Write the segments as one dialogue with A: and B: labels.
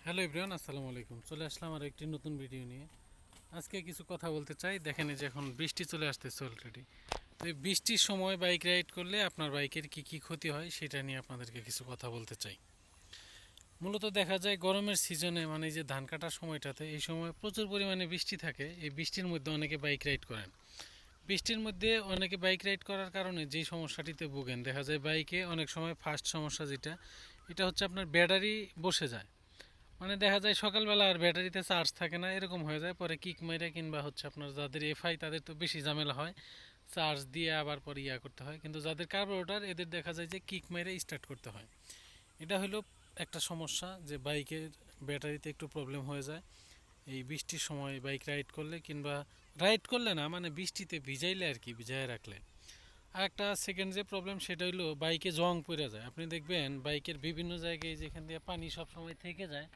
A: Hello everyone, আসসালামু আলাইকুম। চলে আসলাম আর একটি নতুন ভিডিও নিয়ে। আজকে কিছু কথা বলতে চাই। দেখেন যে এখন বৃষ্টি চলে আসতেছে অলরেডি। তো এই বৃষ্টির সময় বাইক রাইড করলে আপনার বাইকের কি কি ক্ষতি হয় সেটা নিয়ে আপনাদেরকে কিছু কথা বলতে চাই। মূলত দেখা যায় গরমের সিজনে, মানে যে ধান কাটার সময়টাতে, এই সময় প্রচুর পরিমাণে বৃষ্টি থাকে। এই বৃষ্টির মধ্যে অনেকে বাইক রাইড করেন। বৃষ্টির মধ্যে অনেকে বাইক রাইড করার কারণে যেই সমস্যাটিতে ভোগেন, দেখা যায় বাইকে অনেক সময় ফার্স্ট সমস্যা যেটা, এটা হচ্ছে আপনার ব্যাটারি বসে যায়। মানে দেখা যায় সকালবেলা আর ব্যাটারিতে চার্জ থাকে না, এরকম হয়ে যায়। পরে কিক মেরে কিংবা হচ্ছে আপনার যাদের এফআই তাদের তো বেশি ঝামেলা হয়, চার্জ দিয়ে আবার পরে করতে হয়। কিন্তু যাদের কার্বোরেটর এদের দেখা যায় যে কিক মেরে স্টার্ট করতে হয়। এটা হলো একটা সমস্যা, যে বাইকের ব্যাটারিতে একটু প্রবলেম হয়ে যায় এই বৃষ্টির সময় বাইক রাইড করলে, কিংবা রাইড করলে না, মানে বৃষ্টিতে ভিজাইলে আর কি, ভিজায় রাখলে। আর একটা সেকেন্ড যে প্রবলেম সেটা হলো বাইকে জং পড়ে যায়। আপনি দেখবেন বাইকের বিভিন্ন জায়গায় যেখান দিয়ে পানি সব সময় থেকে যায়,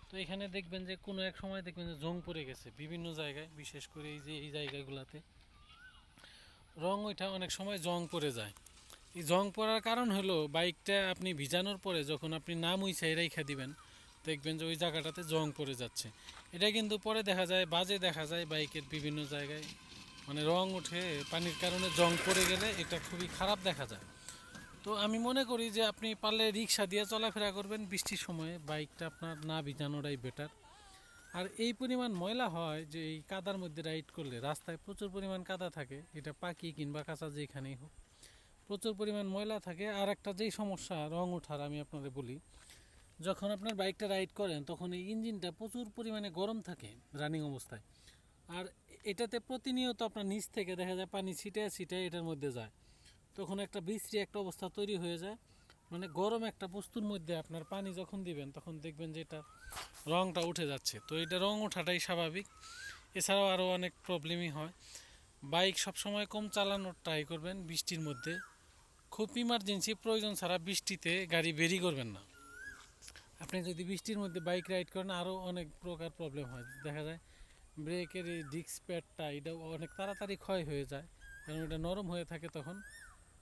A: তো এখানে দেখবেন যে কোনো এক সময় দেখবেন যে জং পড়ে গেছে বিভিন্ন জায়গায়, বিশেষ করে এই যে এই জায়গাগুলোতে রং ওইটা অনেক সময় জং পড়ে যায়। এই জং পড়ার কারণ হলো বাইকটা আপনি ভিজানোর পরে যখন আপনি না মুইছাই রেখে দিবেন, দেখবেন যে ওই জায়গাটাতে জং পড়ে যাচ্ছে। এটা কিন্তু পরে দেখা যায়, বাজে দেখা যায় বাইকের বিভিন্ন জায়গায়, মানে রং উঠে পানির কারণে জং পড়ে গেলে এটা খুবই খারাপ দেখা যায়। তো আমি মনে করি যে আপনি পারলে রিক্সা দিয়ে চলাফেরা করবেন বৃষ্টির সময়ে, বাইকটা আপনার না ভিজানোটাই বেটার। আর এই পরিমাণ ময়লা হয় যে এই কাদার মধ্যে রাইড করলে, রাস্তায় প্রচুর পরিমাণ কাদা থাকে, এটা পাকি কিংবা কাঁচা যেখানেই হোক প্রচুর পরিমাণ ময়লা থাকে। আর একটা যেই সমস্যা রং ওঠার, আমি আপনাদের বলি, যখন আপনার বাইকটা রাইড করেন তখন এই ইঞ্জিনটা প্রচুর পরিমাণে গরম থাকে রানিং অবস্থায়। আর এটাতে প্রতিনিয়ত আপনার নিচ থেকে দেখা যায় পানি ছিটায় ছিটায় এটার মধ্যে যায়, তখন একটা বিশ্রী একটা অবস্থা তৈরি হয়ে যায়। মানে গরম একটা বস্তুর মধ্যে আপনার পানি যখন দিবেন তখন দেখবেন যে এটা রংটা উঠে যাচ্ছে। তো এটা রং ওঠাটাই স্বাভাবিক। এছাড়াও আরও অনেক প্রবলেমই হয়। বাইক সবসময় কম চালানোর ট্রাই করবেন বৃষ্টির মধ্যে। খুব ইমার্জেন্সি প্রয়োজন ছাড়া বৃষ্টিতে গাড়ি বেরি করবেন না। আপনি যদি বৃষ্টির মধ্যে বাইক রাইড করেন আরও অনেক প্রকার প্রবলেম হয়। দেখা যায় ব্রেকের এই ডিস্ক প্যাডটা এটা অনেক তাড়াতাড়ি ক্ষয় হয়ে যায়, কারণ এটা নরম হয়ে থাকে তখন।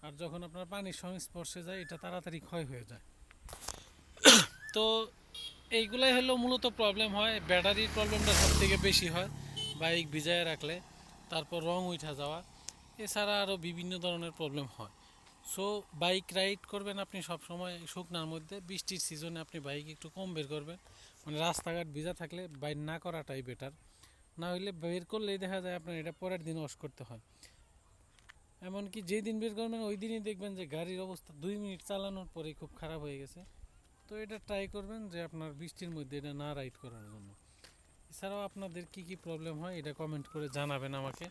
A: আর যখন আপনার পানির সংস্পর্শে যায় এটা তাড়াতাড়ি ক্ষয় হয়ে যায়। তো এইগুলাই হলো মূলত প্রবলেম হয়। ব্যাটারির প্রবলেমটা সব থেকে বেশি হয় বাইক ভিজায় রাখলে, তারপর রং উঠা যাওয়া, এছাড়া আরও বিভিন্ন ধরনের প্রবলেম হয়। সো বাইক রাইড করবেন আপনি সবসময় শুকনার মধ্যে। বৃষ্টির সিজনে আপনি বাইক একটু কম বের করবেন, মানে রাস্তাঘাট ভিজা থাকলে বাইক না করাটাই বেটার। না হইলে বের করলেই দেখা যায় আপনার এটা পরের দিন ওয়াশ করতে হয়। এমনকি যেই দিন বের করবেন ওই দিনই দেখবেন যে গাড়ির অবস্থা 2 মিনিট চালানোর পরেই খুব খারাপ হয়ে গেছে। তো এটা ট্রাই করবেন যে আপনার বৃষ্টির মধ্যে এটা না রাইড করার জন্য। এছাড়াও আপনাদের কি কি প্রবলেম হয় এটা কমেন্ট করে জানাবেন আমাকে,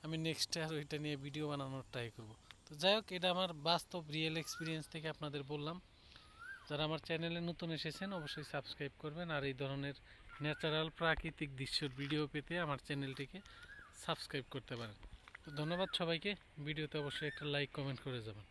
A: আমি নেক্সট আর ওইটা নিয়ে ভিডিও বানানোর ট্রাই করব। তো যাই হোক, এটা আমার বাস্তব রিয়েল এক্সপিরিয়েন্স থেকে আপনাদের বললাম। যারা আমার চ্যানেলে নতুন এসেছেন অবশ্যই সাবস্ক্রাইব করবেন, আর এই ধরনের ন্যাচারাল প্রাকৃতিক দৃশ্যের ভিডিও পেতে আমার চ্যানেলটিকে সাবস্ক্রাইব করতে পারেন। তো ধন্যবাদ সবাইকে। ভিডিওতে অবশ্যই একটা লাইক কমেন্ট করে যাবেন।